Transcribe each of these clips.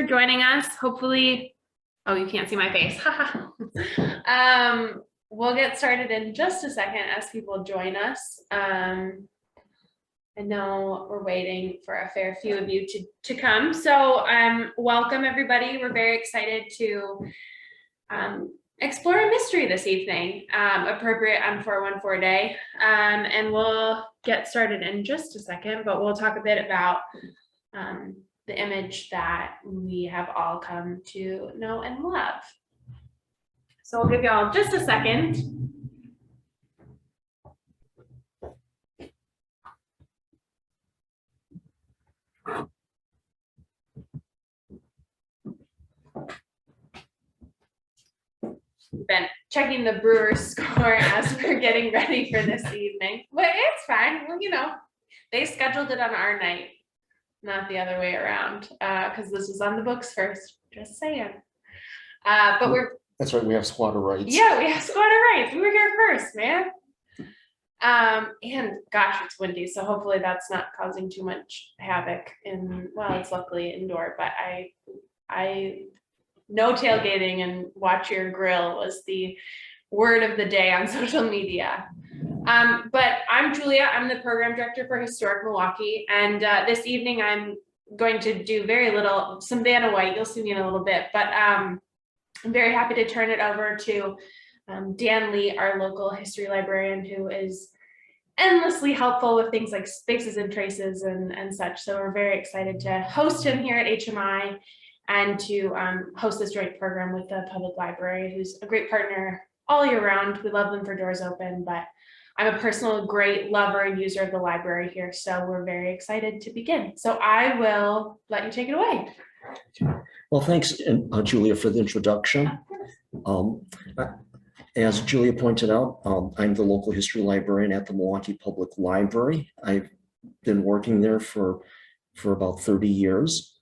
joining us. Hopefully, oh, you can't see my face. We'll get started in just a second as people join us. I know we're waiting for a fair few of you to come. So welcome everybody. We're very excited to explore a mystery this evening, appropriate on 414 Day. And we'll get started in just a second, but we'll talk a bit about the image that we have all come to know and love. So we'll give y'all just a second. Been checking the Brewers score as we're getting ready for this evening, but it's fine. Well, you know, they scheduled it on our night, not the other way around, because this was on the books first, just saying. But that's right, we have squatter rights. Yeah, we have squatter rights. We were here first, man. And gosh, it's windy, so hopefully that's not causing too much havoc well, it's luckily indoor, but I no tailgating and watch your grill was the word of the day on social media. But I'm Julia. I'm the program director for Historic Milwaukee. And this evening, I'm going to do some Vanna White. You'll see me in a little bit. But I'm very happy to turn it over to Dan Lee, our local history librarian, who is endlessly helpful with things like spaces and traces and such. So we're very excited to host him here at HMI and to host this joint program with the public library, who's a great partner all year round. We love them for doors open, but I'm a personal great lover and user of the library here, so we're very excited to begin. So I will let you take it away. Well, thanks, Julia, for the introduction. As Julia pointed out, I'm the local history librarian at the Milwaukee Public Library. I've been working there for about 30 years.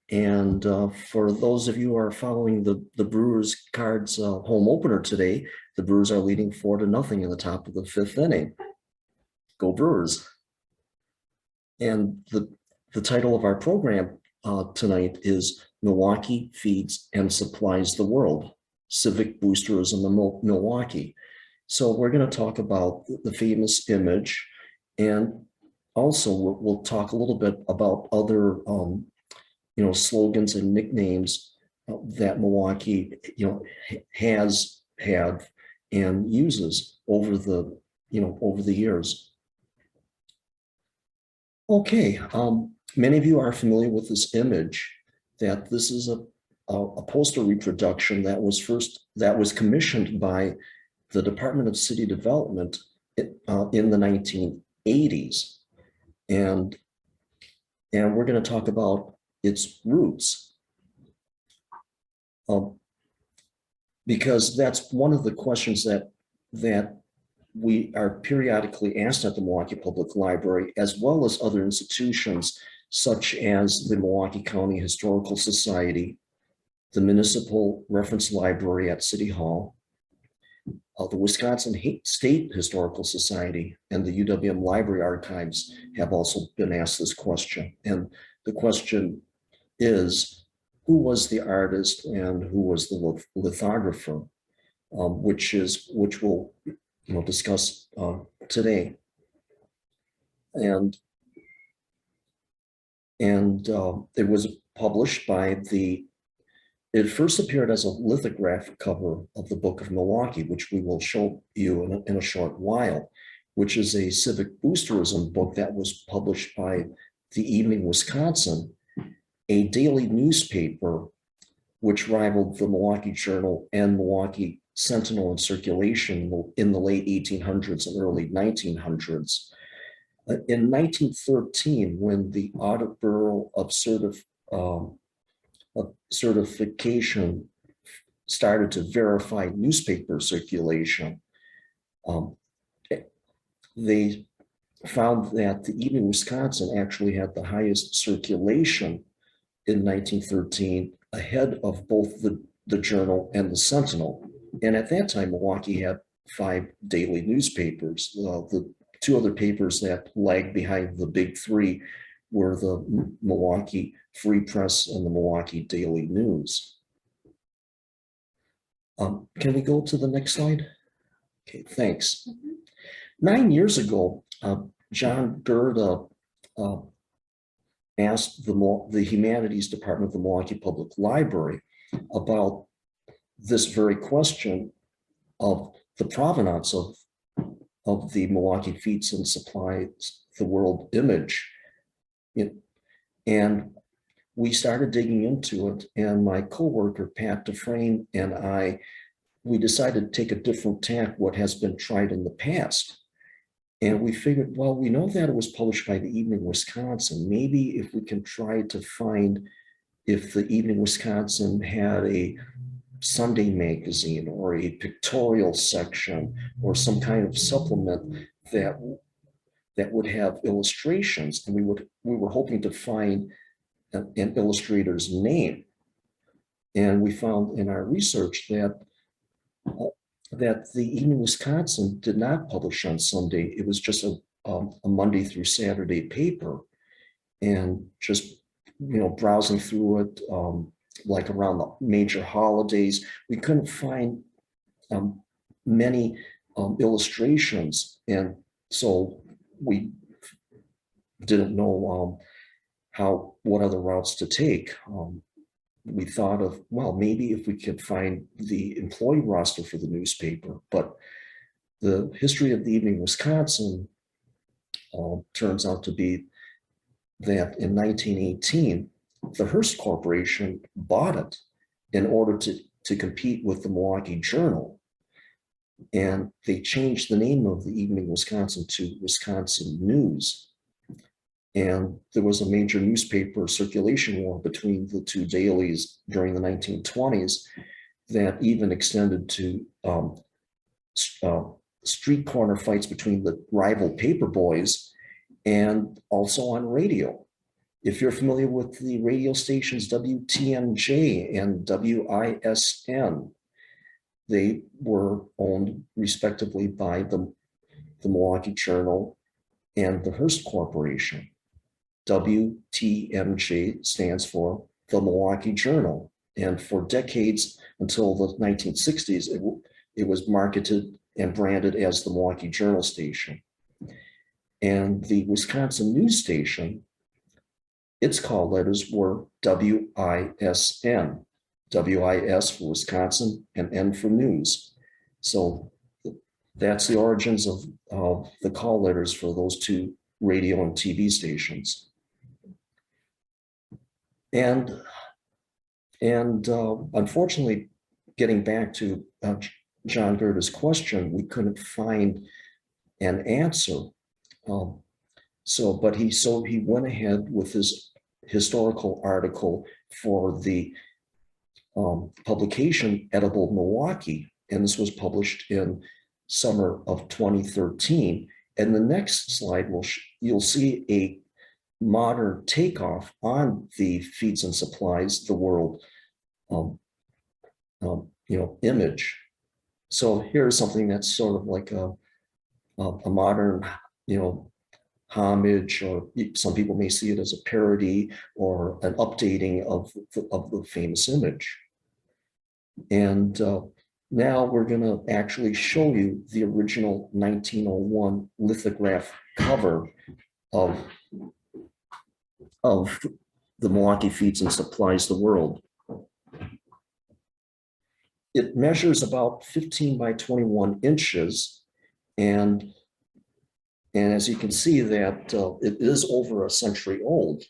And for those of you who are following the Brewers Cards home opener today, the Brewers are leading 4-0 in the top of the 5th inning. Go Brewers. And the title of our program tonight is Milwaukee Feeds and Supplies the World, Civic Boosterism in Milwaukee. So we're going to talk about the famous image, and also we'll talk a little bit about other slogans and nicknames that Milwaukee, has had and uses over the years. Okay, many of you are familiar with this image, that this is a poster reproduction that was commissioned by the Department of City Development in the 1980s, and we're going to talk about its roots, because that's one of the questions that we are periodically asked at the Milwaukee Public Library, as well as other institutions such as the Milwaukee County Historical Society, the Municipal Reference Library at City Hall, the Wisconsin State Historical Society, and the UWM Library Archives have also been asked this question. And the question is, who was the artist and who was the lithographer, which we'll discuss today. And it was published by it first appeared as a lithograph cover of the Book of Milwaukee, which we will show you in a short while, which is a civic boosterism book that was published by the Evening Wisconsin, a daily newspaper which rivaled the Milwaukee Journal and Milwaukee Sentinel in circulation in the late 1800s and early 1900s. In 1913, when the Audit Bureau of Certification started to verify newspaper circulation, they found that the Evening Wisconsin actually had the highest circulation in 1913, ahead of both the Journal and the Sentinel. And at that time, Milwaukee had 5 daily newspapers. The 2 other papers that lagged behind the big 3 were the Milwaukee Free Press and the Milwaukee Daily News. Can we go to the next slide? Okay, thanks. 9 years ago, John Gerda asked the Humanities Department of the Milwaukee Public Library about this very question of the provenance of the Milwaukee Feeds and Supplies the World image. And we started digging into it, and my coworker, Pat Dufresne, and we decided to take a different tack what has been tried in the past. And we figured, well, we know that it was published by the Evening Wisconsin. Maybe if we can try to find if the Evening Wisconsin had a Sunday magazine or a pictorial section or some kind of supplement that would have illustrations, and we were hoping to find an illustrator's name. And we found in our research that the Evening Wisconsin did not publish on Sunday. It was just a Monday through Saturday paper. And just, browsing through it, like around the major holidays, we couldn't find many illustrations. And so we didn't know what other routes to take. We thought of, well, maybe if we could find the employee roster for the newspaper, but the history of the Evening Wisconsin turns out to be that in 1918, the Hearst Corporation bought it in order to compete with the Milwaukee Journal. And they changed the name of the Evening Wisconsin to Wisconsin News. And there was a major newspaper circulation war between the two dailies during the 1920s that even extended to street corner fights between the rival paper boys, and also on radio. If you're familiar with the radio stations WTMJ and WISN, they were owned respectively by the Milwaukee Journal and the Hearst Corporation. WTMJ stands for the Milwaukee Journal. And for decades until the 1960s, it was marketed and branded as the Milwaukee Journal station. And the Wisconsin News Station, its call letters were WISN. WIS for Wisconsin and N for News. So that's the origins of the call letters for those two radio and TV stations. And unfortunately, getting back to John Gerda's question, we couldn't find an answer. But he went ahead with his historical article for the publication Edible Milwaukee, and this was published in summer of 2013. And the next slide you'll see a modern takeoff on the Feeds and Supplies the World image. So here's something that's sort of like a modern homage, or some people may see it as a parody or an updating of the famous image. And now we're going to actually show you the original 1901 lithograph cover of the Milwaukee Feeds and Supplies the World. It measures about 15 by 21 inches, and as you can see that it is over a century old.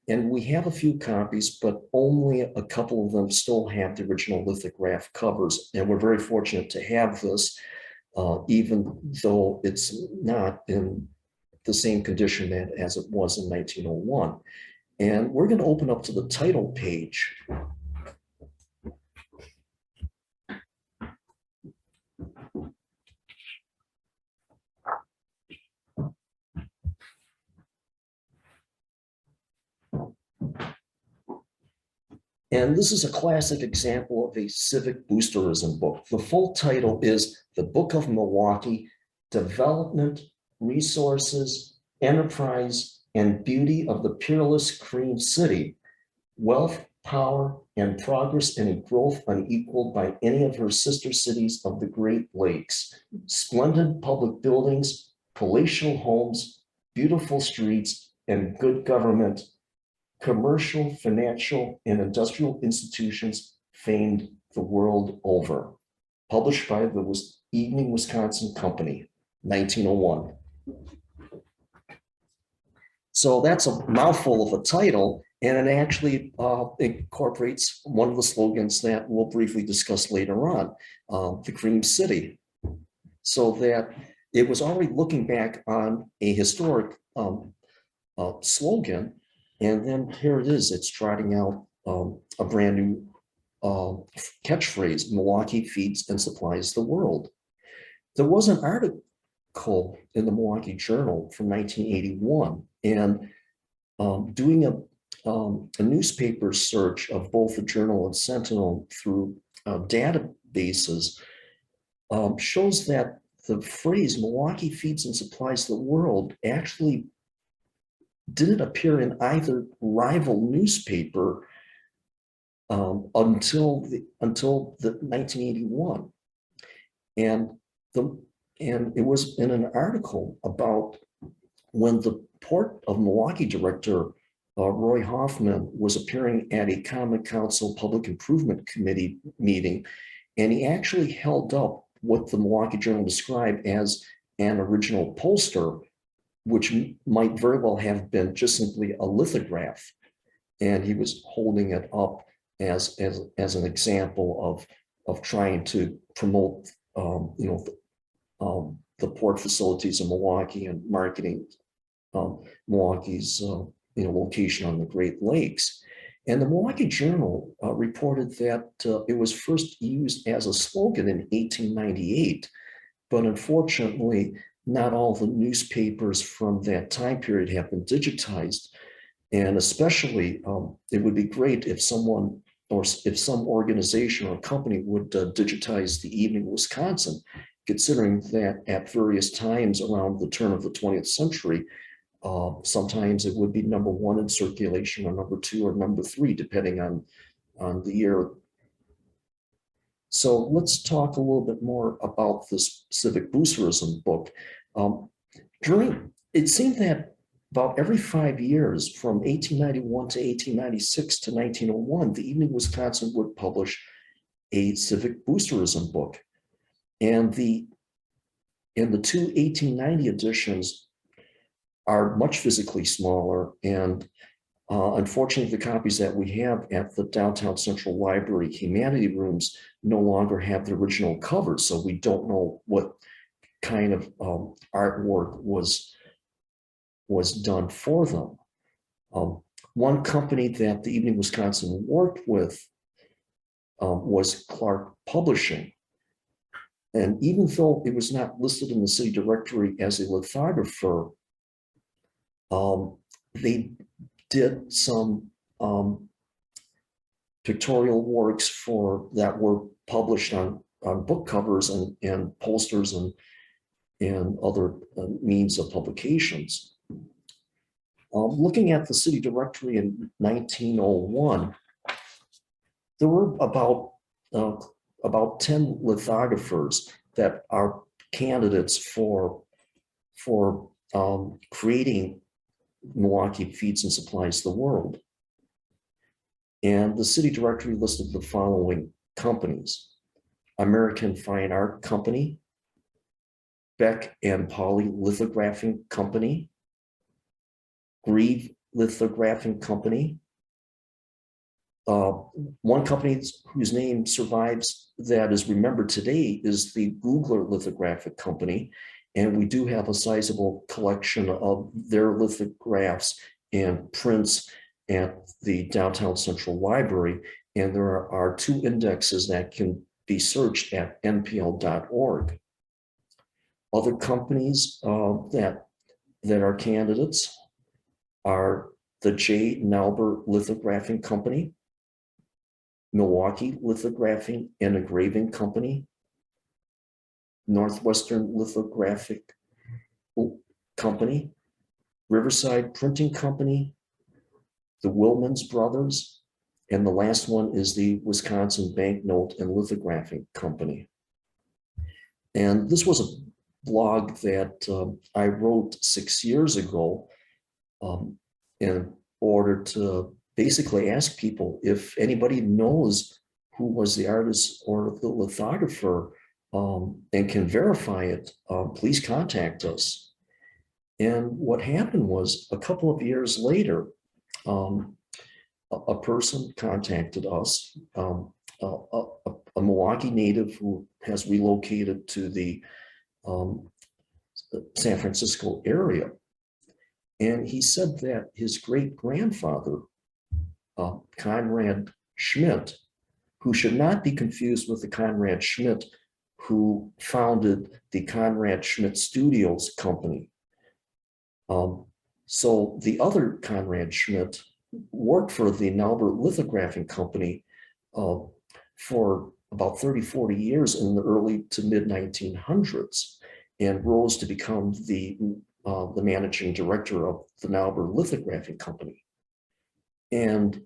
And we have a few copies, but only a couple of them still have the original lithograph covers. And we're very fortunate to have this, even though it's not in the same condition as it was in 1901. And we're going to open up to the title page. And this is a classic example of a Civic Boosterism book. The full title is The Book of Milwaukee, Development, Resources, Enterprise, and beauty of the Peerless Cream City, wealth, power, and progress and a growth unequaled by any of her sister cities of the Great Lakes. Splendid public buildings, palatial homes, beautiful streets, and good government, commercial, financial, and industrial institutions famed the world over. Published by the Evening Wisconsin Company, 1901. So that's a mouthful of a title, and it actually incorporates one of the slogans that we'll briefly discuss later on, the Cream City. So that it was already looking back on a historic slogan, and then here it is, it's trotting out a brand new catchphrase: Milwaukee feeds and supplies the world. There was an article in the Milwaukee Journal from 1981, and doing a newspaper search of both the Journal and Sentinel through databases shows that the phrase Milwaukee feeds and supplies the world actually didn't appear in either rival newspaper until the 1981, and it was in an article about when the Port of Milwaukee director Roy Hoffman was appearing at a Common Council Public Improvement Committee meeting, and he actually held up what the Milwaukee Journal described as an original poster, which might very well have been just simply a lithograph, and he was holding it up as an example of trying to promote the port facilities in Milwaukee and marketing Milwaukee's location on the Great Lakes. And the Milwaukee Journal reported that it was first used as a slogan in 1898, but unfortunately, not all the newspapers from that time period have been digitized. And especially, it would be great if someone or if some organization or company would digitize the Evening Wisconsin, considering that at various times around the turn of the 20th century, sometimes it would be #1 in circulation, or #2 or #3, depending on the year. So let's talk a little bit more about this Civic Boosterism book. It seemed that about every 5 years, from 1891 to 1896 to 1901, the Evening Wisconsin would publish a Civic Boosterism book. And the two 1890 editions are much physically smaller, and unfortunately, the copies that we have at the Downtown Central Library Humanity Rooms no longer have the original covers, so we don't know what kind of artwork was done for them. One company that the Evening Wisconsin worked with was Clark Publishing. And even though it was not listed in the city directory as a lithographer, they did some pictorial works that were published on book covers and posters and other means of publications. Looking at the city directory in 1901, there were about 10 lithographers that are candidates for creating Milwaukee feeds and supplies the world. And the city directory listed the following companies: American Fine Art Company, Beck and Polly Lithographing Company, Grieve Lithographing Company. One company whose name survives that is remembered today is the Googler Lithographic Company, and we do have a sizable collection of their lithographs and prints at the Downtown Central Library, and there are 2 indexes that can be searched at mpl.org. Other companies that are candidates are the J. Nauber Lithographing Company, Milwaukee Lithographing and Engraving Company, Northwestern Lithographic Company, Riverside Printing Company, the Wilmans Brothers, and the last one is the Wisconsin Banknote and Lithography Company. And this was a blog that I wrote 6 years ago in order to basically ask people if anybody knows who was the artist or the lithographer and can verify it, please contact us. And what happened was a couple of years later, a person contacted us, a Milwaukee native who has relocated to the San Francisco area. And he said that his great-grandfather, Conrad Schmidt, who should not be confused with the Conrad Schmidt who founded the Conrad Schmidt Studios company. So the other Conrad Schmidt worked for the Naubert Lithographing Company for about 30, 40 years in the early to mid 1900s and rose to become the managing director of the Naubert Lithographing Company. And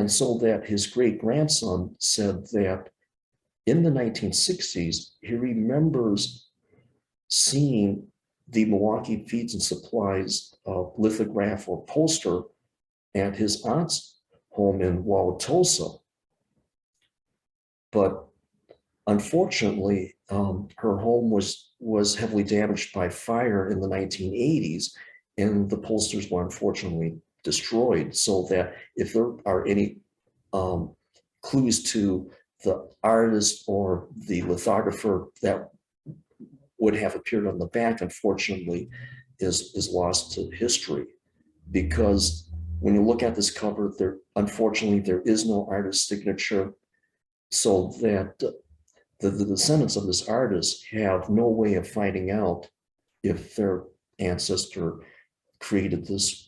so that his great-grandson said that in the 1960s, he remembers seeing the Milwaukee Feeds and Supplies lithograph or poster at his aunt's home in Wauwatosa. But unfortunately, her home was heavily damaged by fire in the 1980s, and the posters were unfortunately destroyed. So that if there are any clues to the artist or the lithographer that would have appeared on the back, unfortunately, is lost to history. Because when you look at this cover, unfortunately, there is no artist signature, so that the descendants of this artist have no way of finding out if their ancestor created this,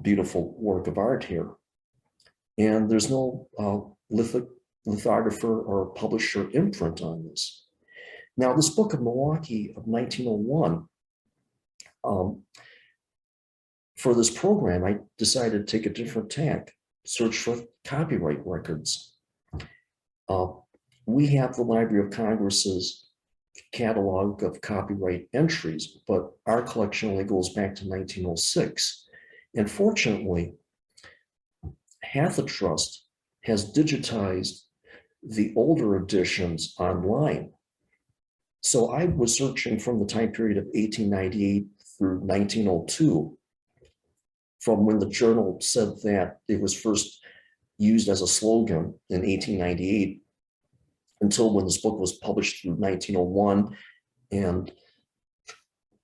beautiful work of art here. And there's no lithographer or publisher imprint on this. Now, this Book of Milwaukee of 1901, for this program, I decided to take a different tack, search for copyright records. We have the Library of Congress's catalog of copyright entries, but our collection only goes back to 1906. And fortunately, Hathitrust has digitized the older editions online. So I was searching from the time period of 1898 through 1902, from when the journal said that it was first used as a slogan in 1898 until when this book was published through 1901, and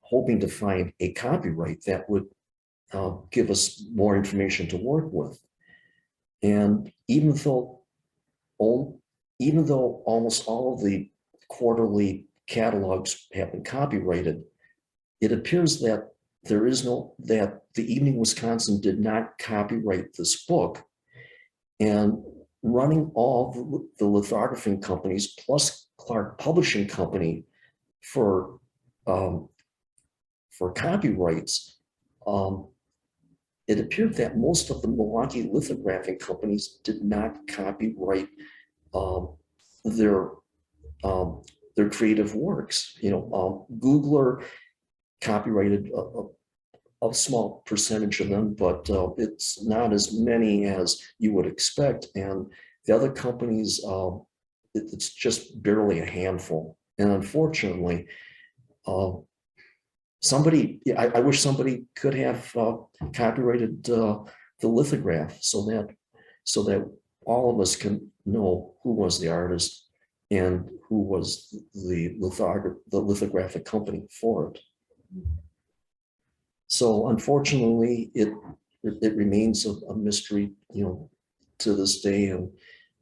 hoping to find a copyright that would give us more information to work with. And even though almost all of the quarterly catalogs have been copyrighted, it appears that that the Evening Wisconsin did not copyright this book. And running all the lithography companies plus Clark Publishing Company for copyrights, it appeared that most of the Milwaukee lithographing companies did not copyright their creative works. Googler copyrighted a small percentage of them, but it's not as many as you would expect. And the other companies, it's just barely a handful. And unfortunately, I wish somebody could have copyrighted the lithograph so that all of us can know who was the artist and who was the lithographic company for it. So unfortunately, it remains a mystery, to this day, and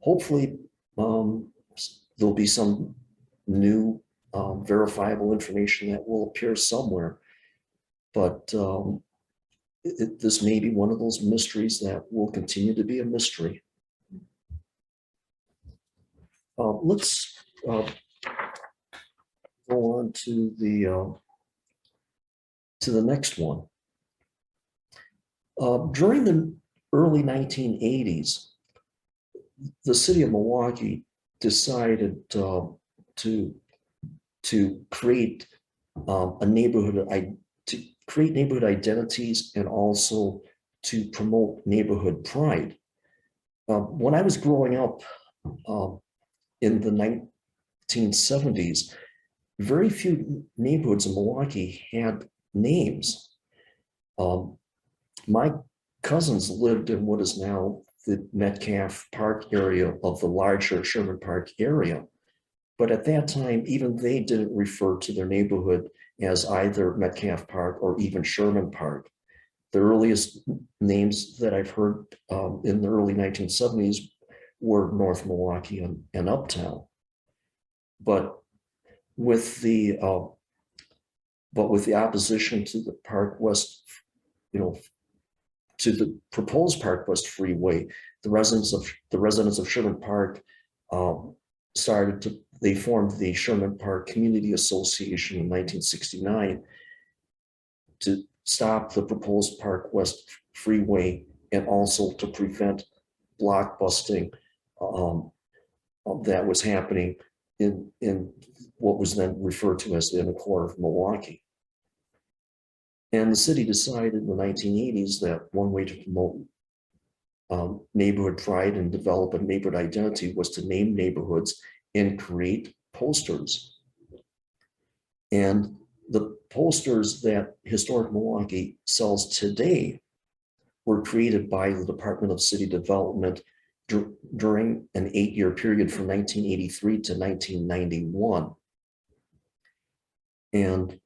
hopefully there'll be some new verifiable information that will appear somewhere. But this may be one of those mysteries that will continue to be a mystery. Let's go on to the to the next one. During the early 1980s, the city of Milwaukee decided to create a neighborhood, to create neighborhood identities and also to promote neighborhood pride. When I was growing up in the 1970s, very few neighborhoods in Milwaukee had names. My cousins lived in what is now the Metcalf Park area of the larger Sherman Park area. But at that time, even they didn't refer to their neighborhood as either Metcalf Park or even Sherman Park. The earliest names that I've heard in the early 1970s were North Milwaukee and Uptown. But with the opposition to the Park West, to the proposed Park West Freeway, the residents of Sherman Park they formed the Sherman Park Community Association in 1969 to stop the proposed Park West Freeway and also to prevent blockbusting that was happening in what was then referred to as the inner core of Milwaukee. And the city decided in the 1980s that one way to promote neighborhood pride and develop a neighborhood identity was to name neighborhoods and create posters. And the posters that Historic Milwaukee sells today were created by the Department of City Development during an 8-year period from 1983 to 1991. And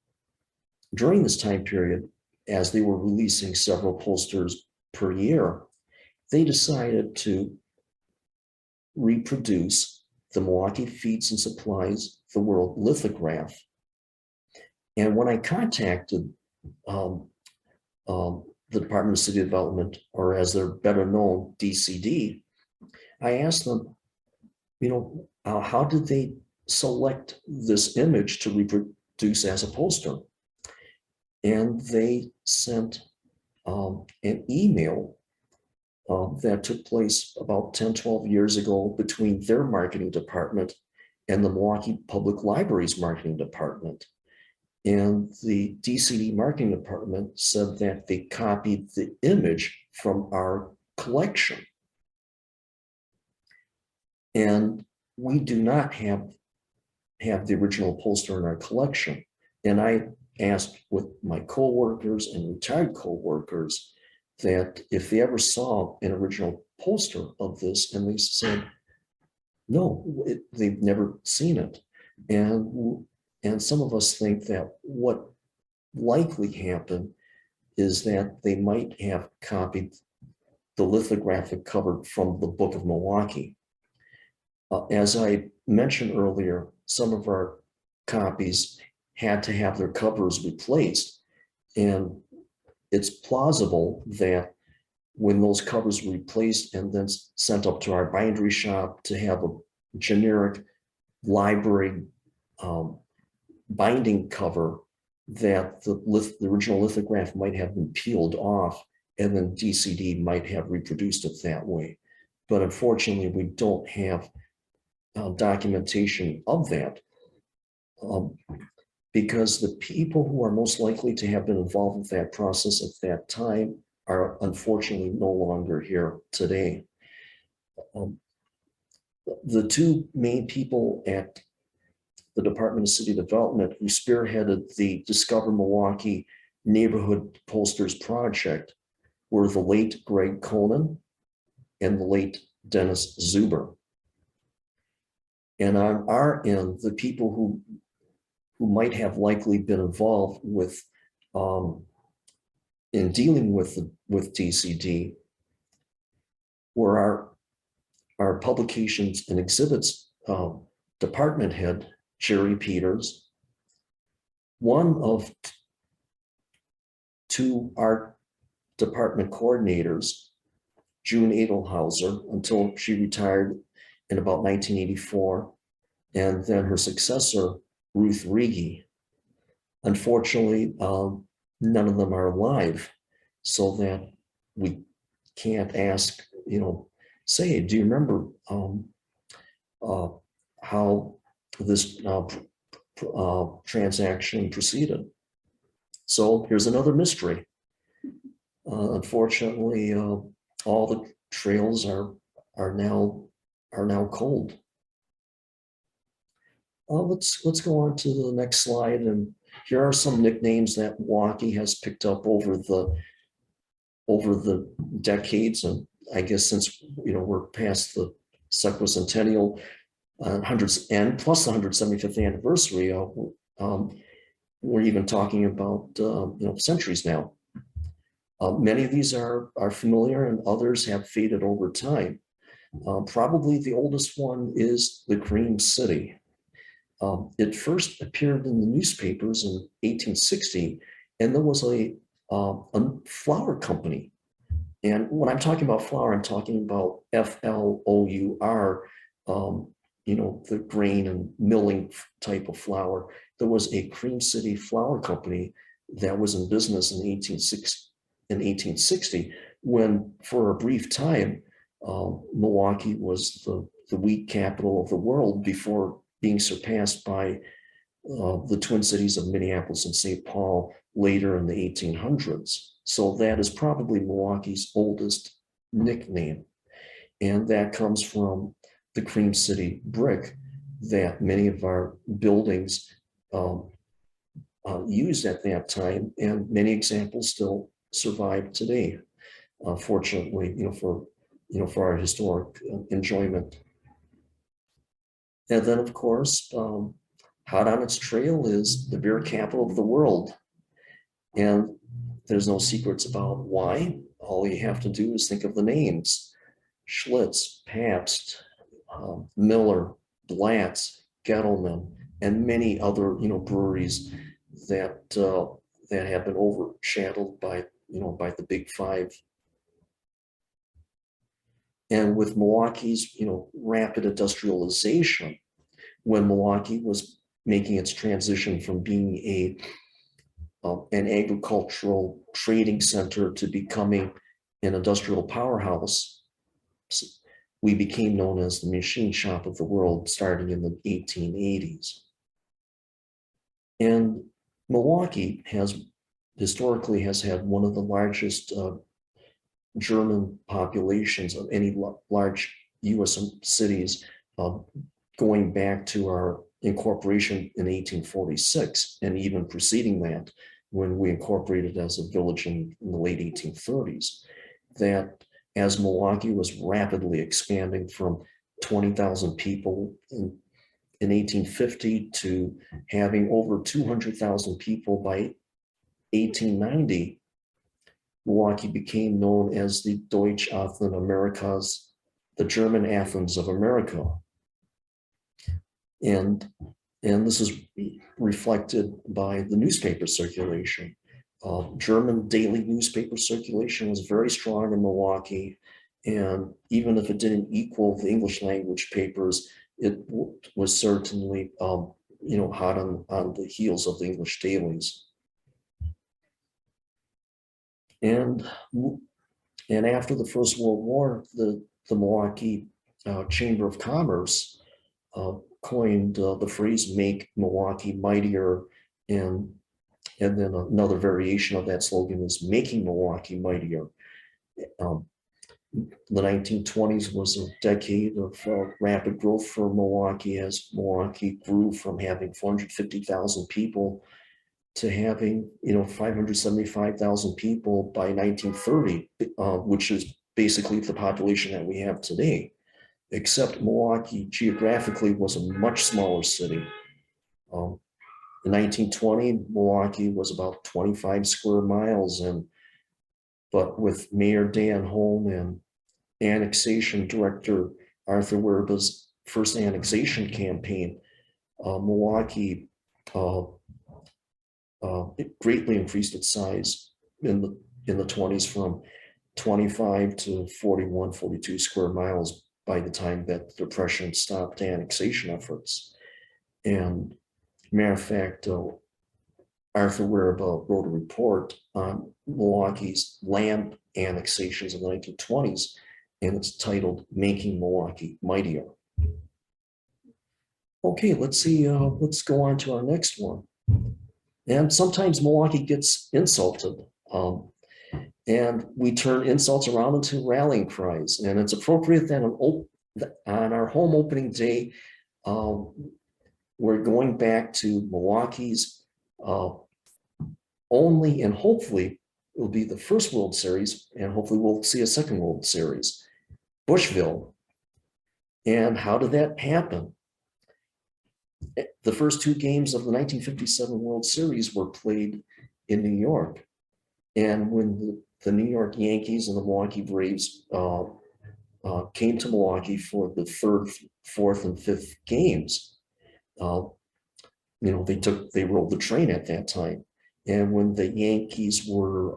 during this time period, as they were releasing several posters per year, they decided to reproduce the Milwaukee Feeds and Supplies the World lithograph. And when I contacted the Department of City Development, or as they're better known, DCD, I asked them, how did they select this image to reproduce as a poster? And they sent an email that took place about 10, 12 years ago between their marketing department and the Milwaukee Public Library's marketing department. And the DCD marketing department said that they copied the image from our collection. And we do not have the original poster in our collection. And I asked with my coworkers and retired coworkers that if they ever saw an original poster of this, and they said, no, they've never seen it. And some of us think that what likely happened is that they might have copied the lithographic cover from the Book of Milwaukee. As I mentioned earlier, some of our copies had to have their covers replaced. And it's plausible that when those covers were replaced and then sent up to our bindery shop to have a generic library binding cover, that the original lithograph might have been peeled off and then DCD might have reproduced it that way. But unfortunately, we don't have documentation of that because the people who are most likely to have been involved with that process at that time are unfortunately no longer here today. The two main people at the Department of City Development who spearheaded the Discover Milwaukee Neighborhood Posters Project were the late Greg Conan and the late Dennis Zuber. And on our end, the people who might have likely been involved with in dealing with DCD were our publications and exhibits department head, Jerry Peters, one of two art department coordinators, June Edelhauser, until she retired in about 1984, and then her successor, Ruth Regie. Unfortunately, none of them are live, so that we can't ask, say, do you remember how this transaction proceeded? So here's another mystery. Unfortunately, all the trails are now cold. Let's go on to the next slide, and here are some nicknames that Milwaukee has picked up over the decades, and I guess since we're past the sesquicentennial hundreds and plus the 175th anniversary, we're even talking about centuries now. Many of these are familiar, and others have faded over time. Probably the oldest one is the Cream City. It first appeared in the newspapers in 1860, and there was a flour company. And when I'm talking about flour, I'm talking about FLOUR, the grain and milling type of flour. There was a Cream City Flour Company that was in business in 1860, when for a brief time, Milwaukee was the wheat capital of the world before being surpassed by the Twin Cities of Minneapolis and St. Paul later in the 1800s. So that is probably Milwaukee's oldest nickname. And that comes from the Cream City brick that many of our buildings used at that time, and many examples still survive today. Fortunately, for our historic enjoyment. And then, of course, hot on its trail is the beer capital of the world. And there's no secrets about why. All you have to do is think of the names: Schlitz, Pabst, Miller, Blatz, Gettleman, and many other breweries that have been overshadowed by the Big Five. And with Milwaukee's rapid industrialization, when Milwaukee was making its transition from being an agricultural trading center to becoming an industrial powerhouse, we became known as the machine shop of the world starting in the 1880s. And Milwaukee historically has had one of the largest German populations of any large US cities, going back to our incorporation in 1846, and even preceding that, when we incorporated as a village in the late 1830s. That as Milwaukee was rapidly expanding from 20,000 people in 1850 to having over 200,000 people by 1890, Milwaukee became known as the Deutsche Athen Amerikas, the German Athens of America. And this is reflected by the newspaper circulation. German daily newspaper circulation was very strong in Milwaukee, and even if it didn't equal the English language papers, it was certainly hot on the heels of the English dailies. And after the First World War, the Milwaukee Chamber of Commerce coined the phrase "Make Milwaukee Mightier," and then another variation of that slogan is "Making Milwaukee Mightier." The 1920s was a decade of rapid growth for Milwaukee, as Milwaukee grew from having 450,000 people to having 575,000 people by 1930, which is basically the population that we have today. Except Milwaukee geographically was a much smaller city. In 1920, Milwaukee was about 25 square miles, but with Mayor Dan Holm and annexation director Arthur Werba's first annexation campaign, Milwaukee it greatly increased its size in the 20s from 25 to 41, 42 square miles by the time that the Depression stopped annexation efforts. And matter of fact, Arthur Werba wrote a report on Milwaukee's land annexations in the 1920s, and it's titled "Making Milwaukee Mightier." Okay, let's see. Let's go on to our next one. And sometimes Milwaukee gets insulted, and we turn insults around into rallying cries. And it's appropriate that on our home opening day, we're going back to Milwaukee's only, and hopefully it will be the first World Series, and hopefully we'll see a second World Series, Bushville. And how did that happen? The first two games of the 1957 World Series were played in New York. And when the New York Yankees and the Milwaukee Braves came to Milwaukee for the third, fourth, and fifth games, they rolled the train at that time. And when the Yankees were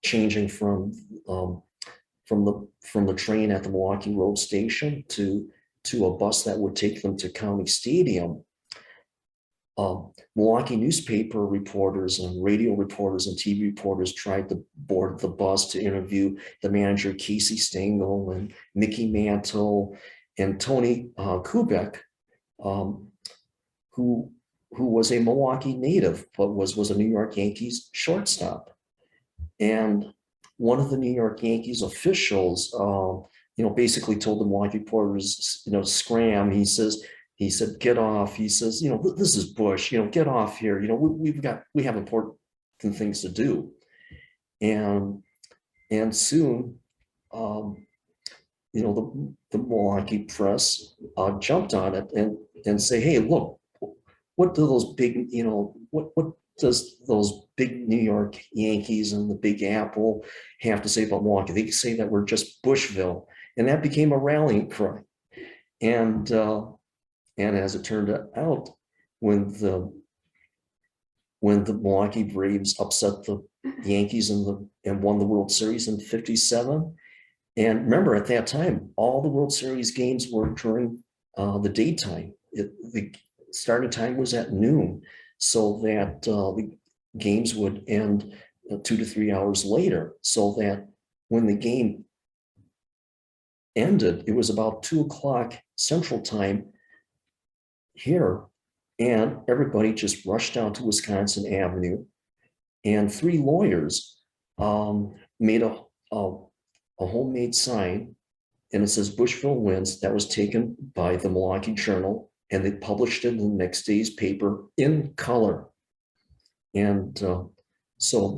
changing from the train at the Milwaukee Road Station to a bus that would take them to County Stadium, Milwaukee newspaper reporters and radio reporters and TV reporters tried to board the bus to interview the manager Casey Stengel and Mickey Mantle and Tony Kubek, who was a Milwaukee native but was a New York Yankees shortstop. And one of the New York Yankees officials, basically told the Milwaukee reporters, scram. He said, get off. He says, this is Bush, get off here. We have important things to do. And soon, the Milwaukee press jumped on it and say, hey, look, what do those big, what does those big New York Yankees and the Big Apple have to say about Milwaukee? They say that we're just Bushville. And that became a rallying cry. And as it turned out, when the Milwaukee Braves upset the Yankees and won the World Series in '57, and remember at that time, all the World Series games were during the daytime. The starting time was at noon, so that the games would end 2 to 3 hours later, so that when the game ended, it was about 2 o'clock Central Time here, and everybody just rushed down to Wisconsin Avenue, and 3 lawyers made a homemade sign, and it says Bushville wins. That was taken by the Milwaukee Journal, and they published it in the next day's paper in color. And so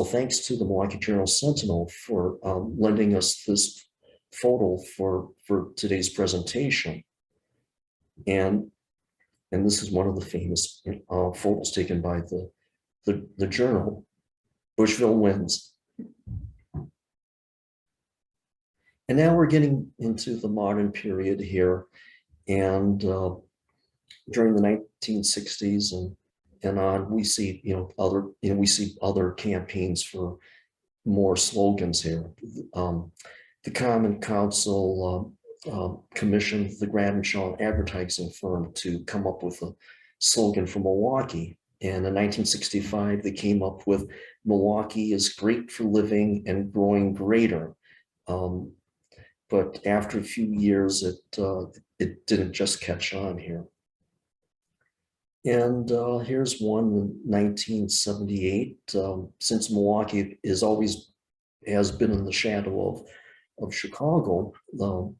thanks to the Milwaukee Journal Sentinel for lending us this photo for today's presentation. And this is one of the famous photos taken by the journal. Bushville wins. And now we're getting into the modern period here. And during the 1960s and on, we see other campaigns for more slogans here. The Common Council commissioned the Grab Shaw advertising firm to come up with a slogan for Milwaukee. And in 1965, they came up with Milwaukee is great for living and growing greater. But after a few years, it didn't just catch on here. And here's one in 1978. Since Milwaukee has been in the shadow of Chicago, the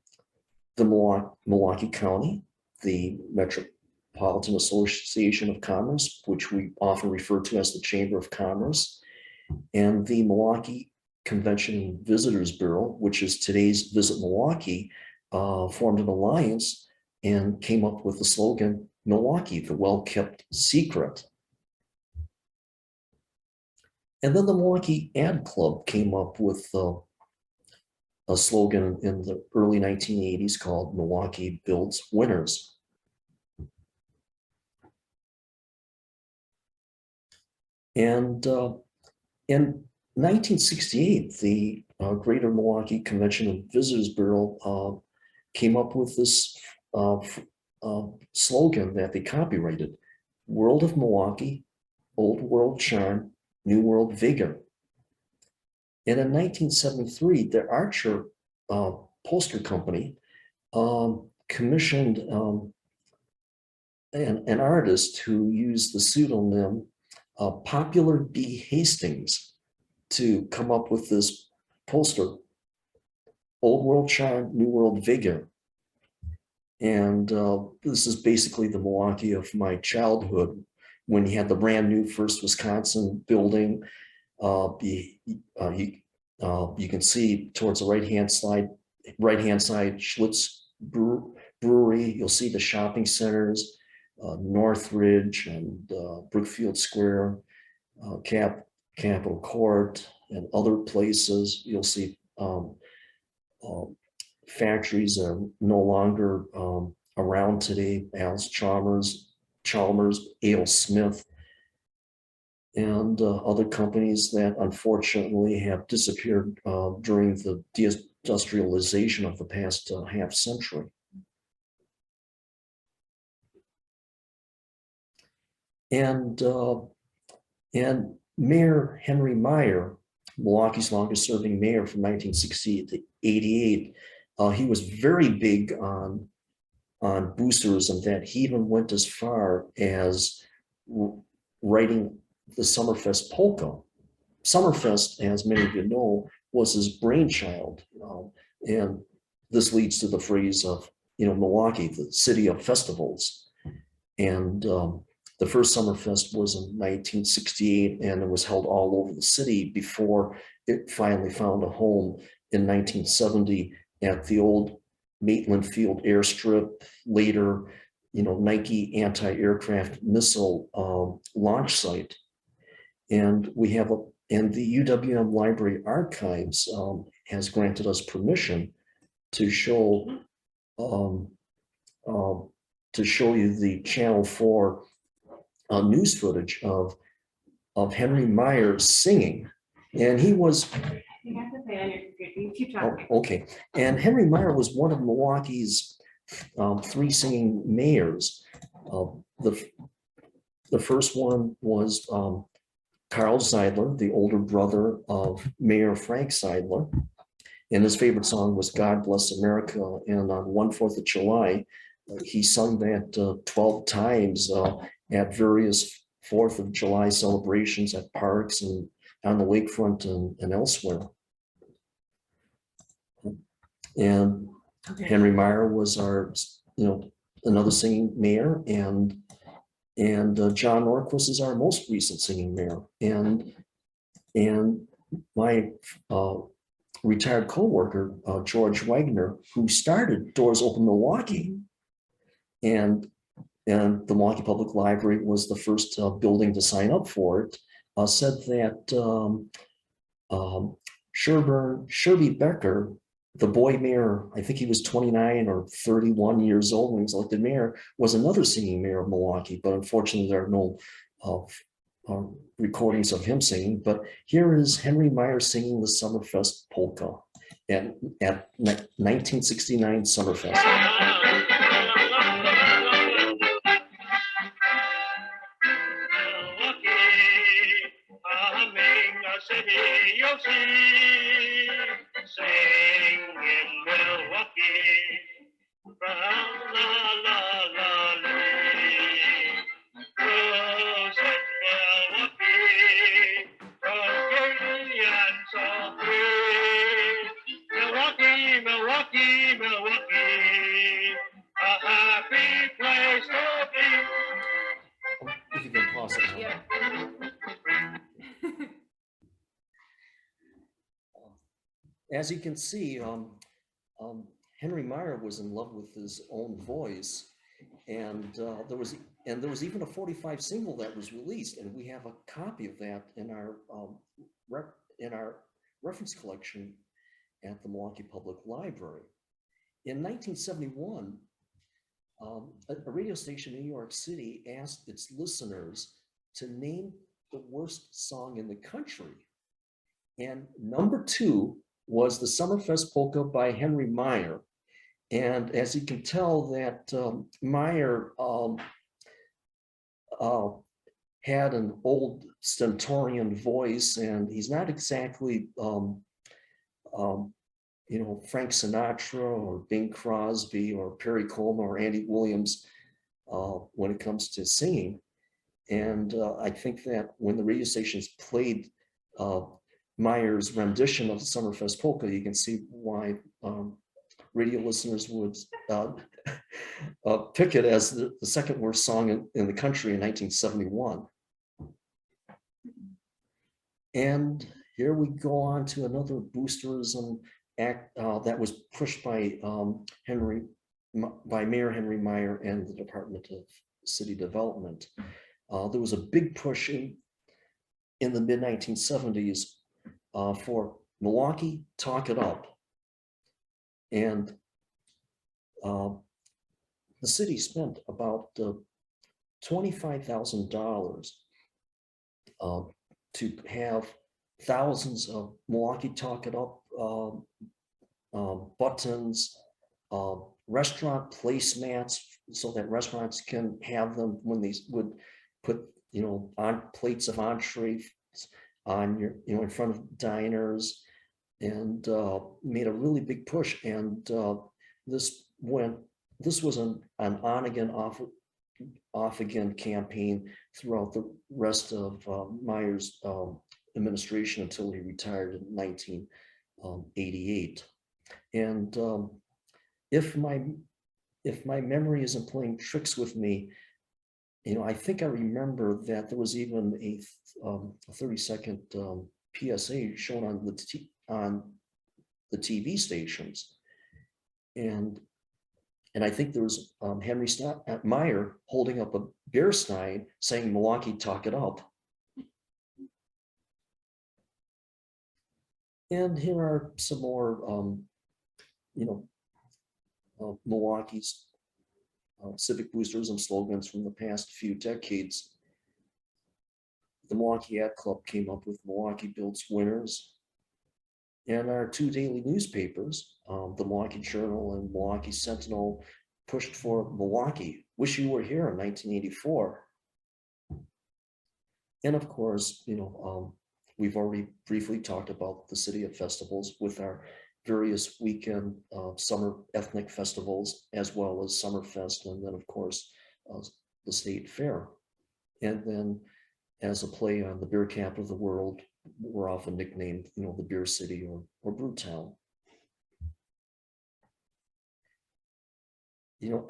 Milwaukee County, the Metropolitan Association of Commerce, which we often refer to as the Chamber of Commerce, and the Milwaukee Convention and Visitors Bureau, which is today's Visit Milwaukee, formed an alliance and came up with the slogan, Milwaukee, the well-kept secret. And then the Milwaukee Ad Club came up with a slogan in the early 1980s called Milwaukee Builds Winners. And in 1968, the Greater Milwaukee Convention and Visitors Bureau came up with this slogan that they copyrighted, World of Milwaukee, Old World Charm, New World Vigor. And in 1973, the Archer poster company commissioned an artist who used the pseudonym Popular B. Hastings to come up with this poster, Old World Charm, New World Vigor. And this is basically the Milwaukee of my childhood, when you had the brand new First Wisconsin building. You can see towards the right-hand side, Schlitz Brewery. You'll see the shopping centers, Northridge and Brookfield Square, Capitol Court, and other places. You'll see factories that are no longer around today. Al's Chalmers, A.L. Smith, and other companies that unfortunately have disappeared during the deindustrialization of the past half century. And Mayor Henry Meyer, Milwaukee's longest serving mayor from 1968 to 88, he was very big on Boosterism, that he even went as far as writing the Summerfest polka. Summerfest, as many of you know, was his brainchild. And this leads to the phrase of, Milwaukee, the city of festivals. And the first Summerfest was in 1968, and it was held all over the city before it finally found a home in 1970 at the old Maitland Field airstrip, later, Nike anti-aircraft missile launch site. And we have and the UWM Library Archives has granted us permission to show you the Channel 4 news footage of Henry Meyer singing. And he was, you have to say on your computer, you keep talking. Okay. And Henry Meyer was one of Milwaukee's 3 singing mayors. The first one was Carl Seidler, the older brother of Mayor Frank Seidler. And his favorite song was God Bless America. And on 1/4 of July, he sung that 12 times at various 4th of July celebrations at parks and on the lakefront and elsewhere. And Henry Meyer was our, another singing mayor, and John Norquist is our most recent singing mayor. And my retired co-worker, George Wagner, who started Doors Open Milwaukee, and the Milwaukee Public Library was the first building to sign up for it, said that Sherby Becker, the boy mayor, I think he was 29 or 31 years old when he was elected mayor, was another singing mayor of Milwaukee, but unfortunately there are no recordings of him singing. But here is Henry Meyer singing the Summerfest polka at 1969 Summerfest. City of sea, sing in Milwaukee, la la la la lee. Cruise in Milwaukee, dirty and so free. Milwaukee, Milwaukee, Milwaukee, a happy place to be. If you can pause it. Yeah. As you can see, Henry Meyer was in love with his own voice, and there was even a 45 single that was released, and we have a copy of that in our reference collection at the Milwaukee Public Library. In 1971, a radio station in New York City asked its listeners to name the worst song in the country, and number 2 was the Summerfest polka by Henry Meyer. And as you can tell, that Meyer had an old stentorian voice, and he's not exactly, Frank Sinatra or Bing Crosby or Perry Como or Andy Williams when it comes to singing. And I think that when the radio stations played Meyer's rendition of the Summerfest polka, you can see why radio listeners would pick it as the second worst song in the country in 1971. And here we go on to another Boosterism act that was pushed by Mayor Henry Meyer and the Department of City Development. There was a big push in the mid-1970s for Milwaukee, talk it up. And the city spent about $25,000 to have thousands of Milwaukee talk it up buttons, restaurant placemats, so that restaurants can have them when they would put, on plates of entrees on your, in front of diners, and made a really big push. And this was an on again, off again campaign throughout the rest of Meyer's administration until he retired in 1988. And if my memory isn't playing tricks with me, I think I remember that there was even a 30-second PSA shown on the TV stations, and I think there was Henry Meyer holding up a beer stein saying "Milwaukee, talk it up." And here are some more, Milwaukee's civic boosterism slogans from the past few decades. The Milwaukee Ad Club came up with Milwaukee Builds Winners. And our two daily newspapers, the Milwaukee Journal and Milwaukee Sentinel, pushed for Milwaukee, wish you were here in 1984. And of course, we've already briefly talked about the City of Festivals with our various weekend summer ethnic festivals, as well as Summerfest, and then of course the State Fair. And then as a play on the beer capital of the world, we're often nicknamed, the Beer City or Brew Town.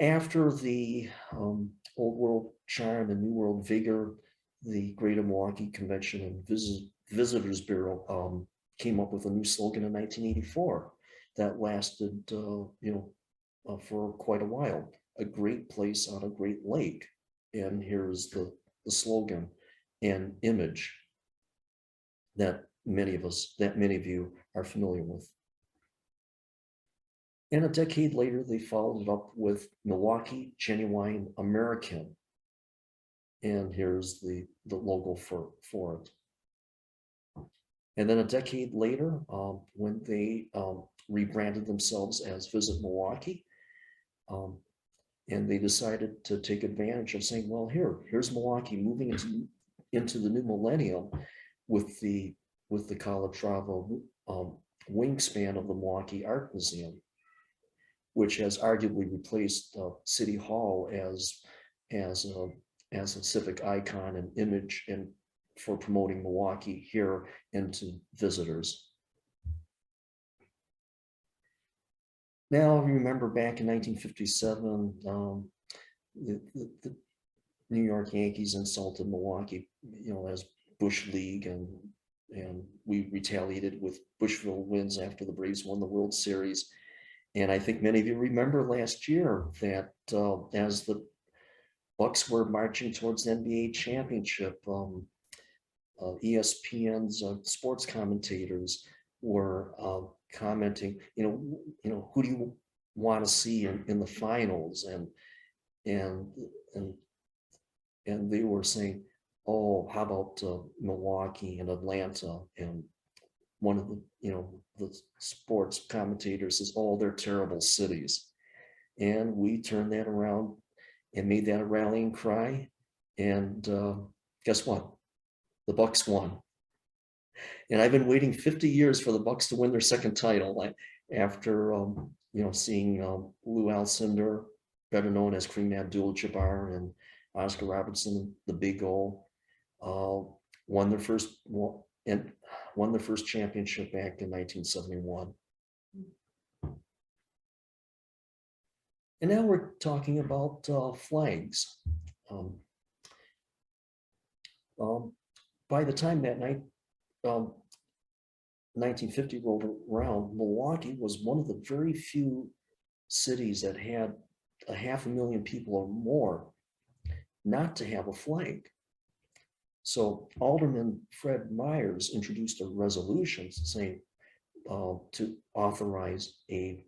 After the Old World Charm and New World Vigor, the Greater Milwaukee Convention and Visitors Bureau came up with a new slogan in 1984 that lasted, for quite a while. A great place on a great lake. And here's the slogan and image that many of you are familiar with. And a decade later, they followed it up with Milwaukee Genuine American. And here's the logo for it. And then a decade later, when they rebranded themselves as Visit Milwaukee, and they decided to take advantage of saying, well, here's Milwaukee moving into the new millennium with the Calatrava wingspan of the Milwaukee Art Museum, which has arguably replaced City Hall as a civic icon and image and for promoting Milwaukee here and to visitors. Now, remember back in 1957, the New York Yankees insulted Milwaukee, as Bush League, and we retaliated with Bushville wins after the Braves won the World Series. And I think many of you remember last year that as the Bucks were marching towards the NBA championship, ESPN's sports commentators were commenting, who do you want to see in the finals, and they were saying, oh, how about Milwaukee and Atlanta? And one of the sports commentators says, oh, they're terrible cities. And we turned that around and made that a rallying cry. And guess what? The Bucks won. And I've been waiting 50 years for the Bucks to win their second title after seeing Lou Alcindor, better known as Kareem Abdul-Jabbar, and Oscar Robertson, the Big O, won their first championship back in 1971. And now we're talking about flags. By the time that night, 1950 rolled around, Milwaukee was one of the very few cities that had 500,000 people or more not to have a flag. So Alderman Fred Myers introduced a resolution saying to authorize a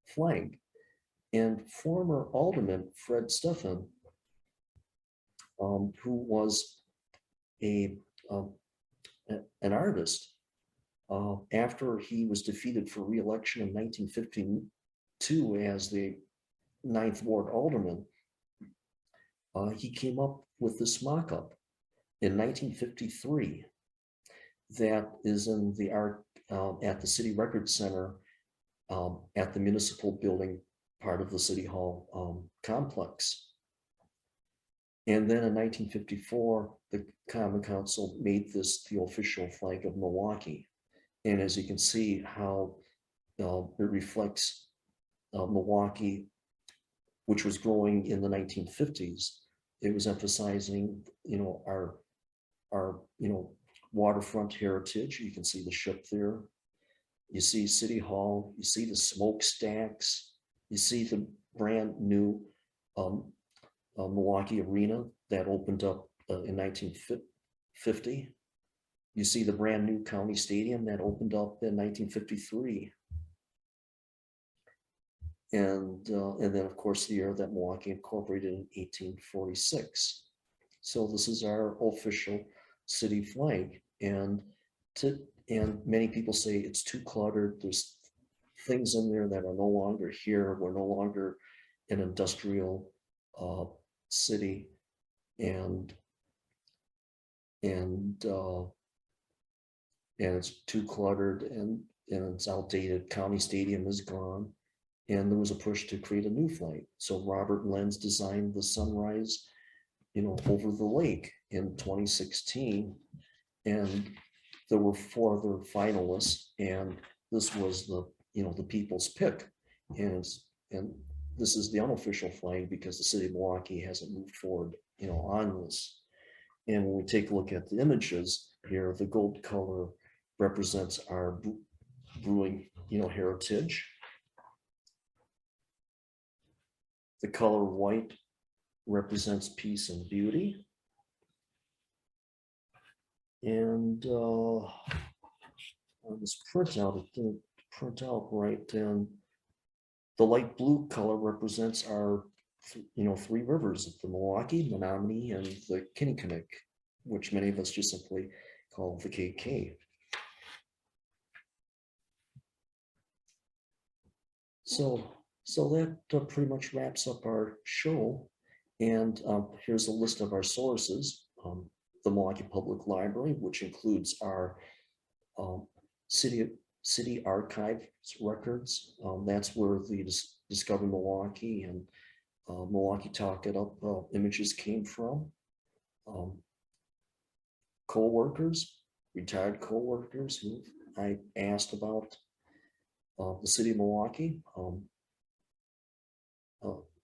flag. And former Alderman Fred Stephan, who was an artist, after he was defeated for re-election in 1952 as the 9th Ward Alderman, he came up with this mock-up in 1953 that is in the art at the City Record Center at the municipal building part of the City Hall complex. And then in 1954, the Common Council made this the official flag of Milwaukee. And as you can see how it reflects Milwaukee, which was growing in the 1950s. It was emphasizing, our waterfront heritage. You can see the ship there. You see City Hall, you see the smokestacks, you see the brand new Milwaukee Arena that opened up in 1950. You see the brand new county stadium that opened up in 1953. And then of course the year that Milwaukee incorporated in 1846. So this is our official city flag. And many people say it's too cluttered. There's things in there that are no longer here. We're no longer an industrial city, and it's too cluttered and it's outdated. County Stadium is gone, and there was a push to create a new flag. So Robert Lenz designed the sunrise, over the lake in 2016, and there were 4 other finalists, and this was the people's pick, and this is the unofficial flag because the city of Milwaukee hasn't moved forward, on this. And when we take a look at the images here, the gold color represents our brewing, heritage. The color white represents peace and beauty. And on this printout, it didn't print out right. And the light blue color represents our, 3 rivers: the Milwaukee, Menominee, and the Kinnickinnick, which many of us just simply call the KK. So that pretty much wraps up our show. And here's a list of our sources. The Milwaukee Public Library, which includes our city archive records. That's where the Discover Milwaukee and Milwaukee Talk It Up images came from. Co-workers, retired co-workers who I asked about the city of Milwaukee,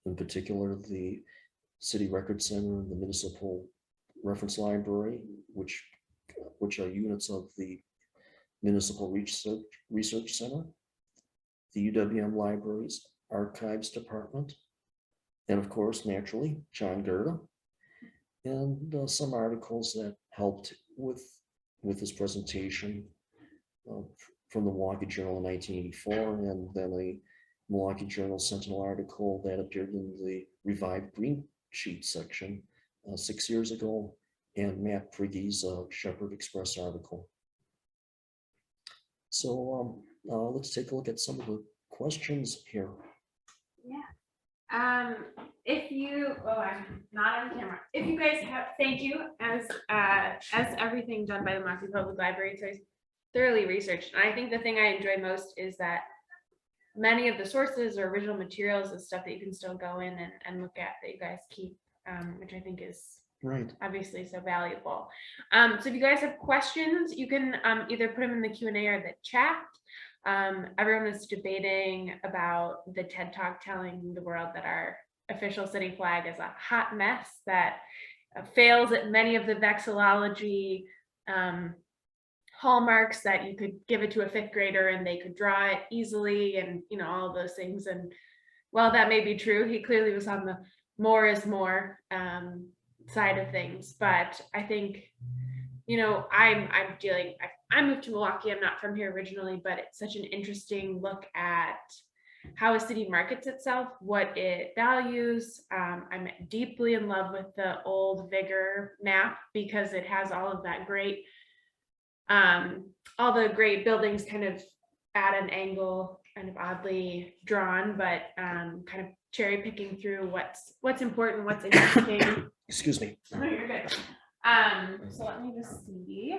in particular the City Record Center and the Municipal Reference Library, which are units of the Municipal Research Center, the UWM Libraries Archives Department, and of course, naturally, John Gerda, and some articles that helped with this presentation from the Milwaukee Journal in 1984, and then a Milwaukee Journal Sentinel article that appeared in the revived Green Sheet section 6 years ago, and Matt Prigge's Shepherd Express article. So let's take a look at some of the questions here. Yeah, If you, oh, I'm not on camera. If you guys have, thank you, as everything done by the Milwaukee Public Library, so it's thoroughly researched. And I think the thing I enjoy most is that many of the sources or original materials is stuff that you can still go in and look at that you guys keep, which I think is Right. obviously so valuable. So if you guys have questions, you can either put them in the Q&A or the chat. Everyone is debating about the TED Talk telling the world that our official city flag is a hot mess that fails at many of the vexillology hallmarks, that you could give it to a 5th grader and they could draw it easily, and all of those things. And while that may be true, he clearly was on the more is more side of things. But I think I moved to Milwaukee. I'm not from here originally, but it's such an interesting look at how a city markets itself, what it values. I'm deeply in love with the old Vigor map because it has all of that great, all the great buildings kind of at an angle, kind of oddly drawn, but kind of cherry picking through what's important, what's interesting. Excuse me. No, you're good. So let me just see.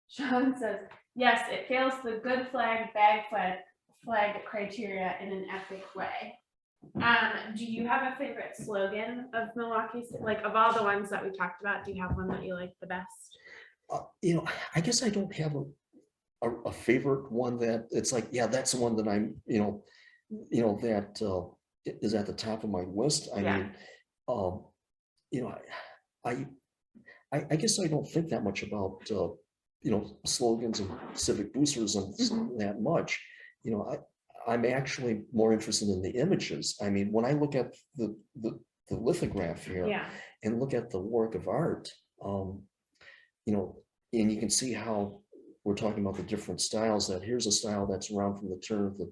Sean says, yes, it fails the good flag, bad flag criteria in an epic way. Do you have a favorite slogan of Milwaukee's? Like, of all the ones that we talked about, do you have one that you like the best? I guess I don't have a favorite one that it's like, yeah, that's the one that I'm, that is at the top of my list. I mean, I guess I don't think that much about, slogans and civic boosterism that much. I'm actually more interested in the images. I mean, when I look at the lithograph here and look at the work of art, and you can see how we're talking about the different styles, that here's a style that's around from the turn of the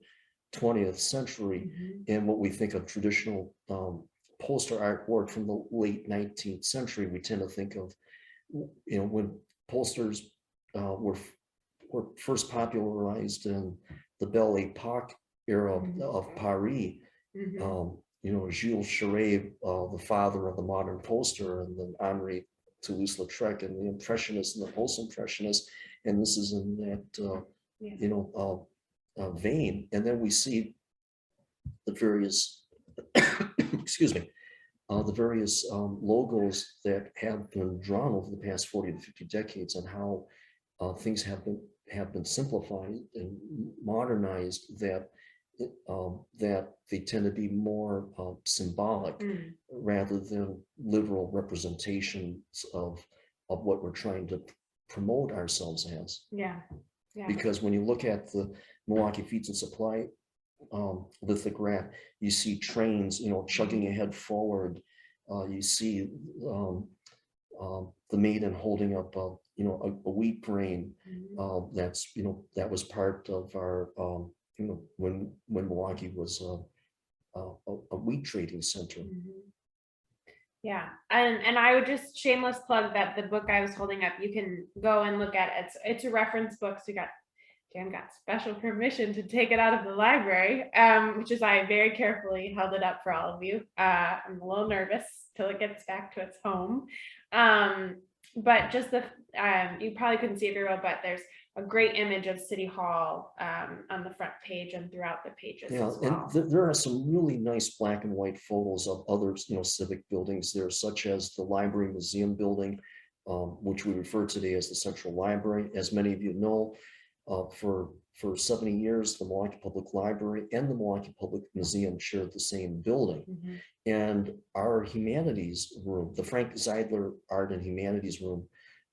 20th century and what we think of traditional poster artwork from the late 19th century. We tend to think of, when posters were first popularized in the Belle Epoque era of Paris. Jules Charest, the father of the modern poster, and then Henri Toulouse-Lautrec and the Impressionists and the Post-Impressionists, and this is in that vein. And then we see the various excuse me, the various logos that have been drawn over the past 40 to 50 decades, and how things have been simplified and modernized, that they tend to be more symbolic rather than literal representations of what we're trying to promote ourselves as. Because when you look at the Milwaukee Feeds and Supply lithograph, you see trains, chugging ahead forward. You see the maiden holding up a wheat grain. That's that was part of our when Milwaukee was a wheat trading center. Yeah, and I would just shameless plug that the book I was holding up, you can go and look at it. It's a reference book, so Dan got special permission to take it out of the library, which is I very carefully held it up for all of you. I'm a little nervous till it gets back to its home. But just you probably couldn't see it very well, but there's a great image of City Hall on the front page and throughout the pages as well. And there are some really nice black and white photos of other civic buildings there, such as the Library Museum building, which we refer today as the Central Library. As many of you know, for 70 years, the Milwaukee Public Library and the Milwaukee Public Museum shared the same building. And our humanities room, the Frank Zeidler Art and Humanities Room,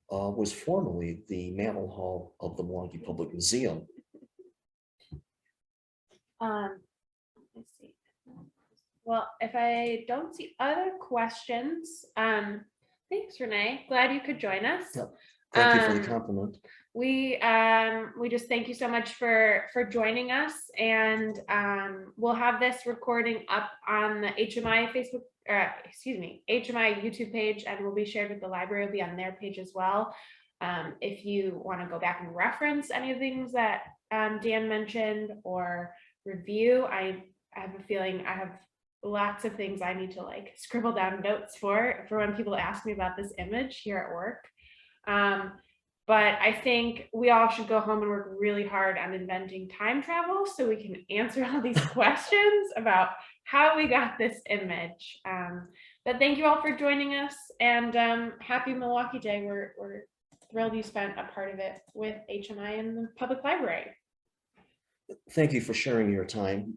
was formerly the Mantle Hall of the Milwaukee Public Museum. Let's see. Well, if I don't see other questions, thanks, Renee. Glad you could join us. Yep. Thank you for the compliment. We just thank you so much for joining us, and we'll have this recording up on the HMI Facebook, HMI YouTube page, and will be shared with the library. It'll be on their page as well. If you want to go back and reference any of the things that Dan mentioned or review, I I have a feeling I have lots of things I need to like scribble down notes for when people ask me about this image here at work. But I think we all should go home and work really hard on inventing time travel so we can answer all these questions about how we got this image. But thank you all for joining us, and happy Milwaukee Day. We're thrilled you spent a part of it with HMI and the public library. Thank you for sharing your time.